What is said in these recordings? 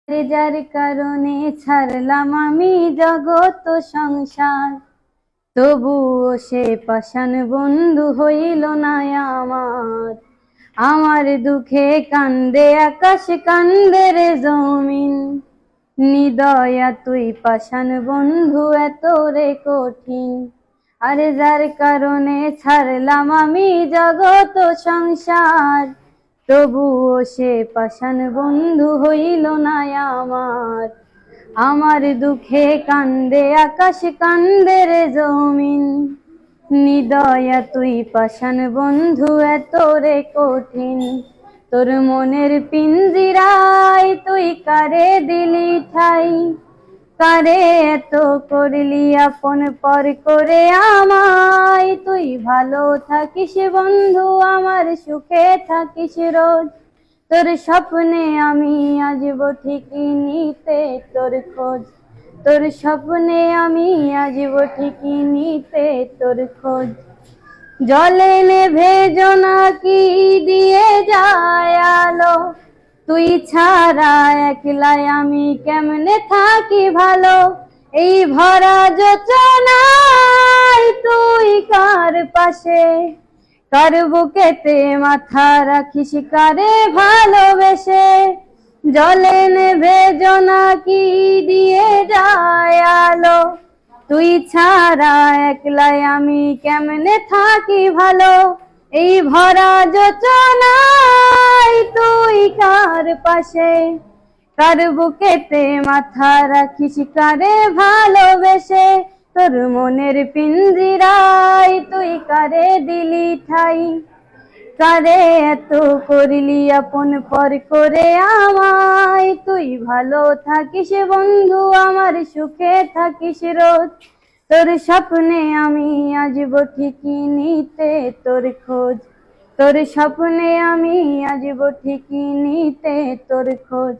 যার কারণে ছাড়লাম আমি জগৎ সংসার, তবুও সে পাষাণ বন্ধু হইল না আমার। আমার দুঃখে কান্দে আকাশ, কান্দে রে জমিন, নিদয়া তুই পাষাণ বন্ধু এত রে কঠিন। আরে যার কারণে ছাড়লাম আমি জগৎ সংসার, তবুও সে পাষাণ বন্ধু হইল না আমার। আমার দুঃখে কান্দে আকাশ, কান্দে রে জমিন, নিদয়া তুই পাষাণ বন্ধু এত রে কঠিন। তোর মনের পিঞ্জিরায় তুই কারে দিলি ঠাই, কারে এত করলি আপন পর করে আমায়। তুই ভালো থাকিস বন্ধু, আমার সুখে থাকিস রোজ, তোর স্বপ্নে আমি আসব ঠিকই নিতে তোর খোঁজ। তোর স্বপ্নে আমি আসব ঠিকই নিতে তোর খোঁজ। জলে নেভে জোনাকি দিয়ে যায় আলো, তুই ছাড়া একলাই আমি কেমনে থাকি ভালো। এই ভরা যোচনায় তুই কার পাশে, কার বুকেতে মাথা রাখিস কারে ভালোবেসে। জলে নেভে জোনাকি দিয়ে যায় আলো, তুই ছাড়া একলাই আমি কেমনে থাকি ভালো। এই ভরা যোচনায় তুই কার পাশে, কার বুকেতে মাথা রাখিস কারে ভালোবেসে। তোর মনের পিঞ্জিরায় তুই কারে দিলি ঠাই, কারে এত করলি আপন পর করে আমায়। তুই ভালো থাকিস বন্ধু, আমার সুখে থাকিস রোজ, তোর স্বপ্নে আমি আসব ঠিকই নিতে তোর খোঁজ। তোর স্বপ্নে আমি আসব ঠিকই নিতে তোর খোঁজ।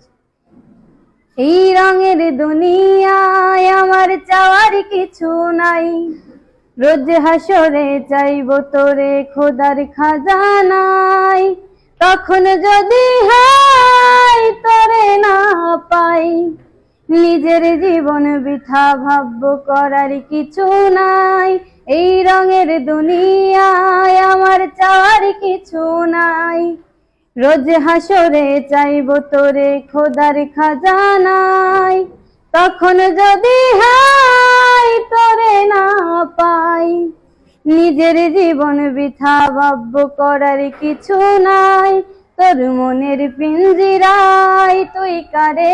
এই রঙের দুনিয়ায় আমার চাওয়ার কিছু নাই, রোজ হাসরে চাইব তোরে খোদার খাজানায়। তখন যদি হায় তোরে না পাই, নিজের জীবন বৃথা ভাববো করার কিছু নাই। এই রঙের দুনিয়ায় আমার চাওয়ার কিছু নাই, রোজ হাসরে চাইব তোরে খোদার খাজানায়। তখন যদি হায় তোরে না পাই, নিজের জীবন বৃথা ভাববো করার কিছু নাই। তোর মনের পিঞ্জিরায় তুই কারে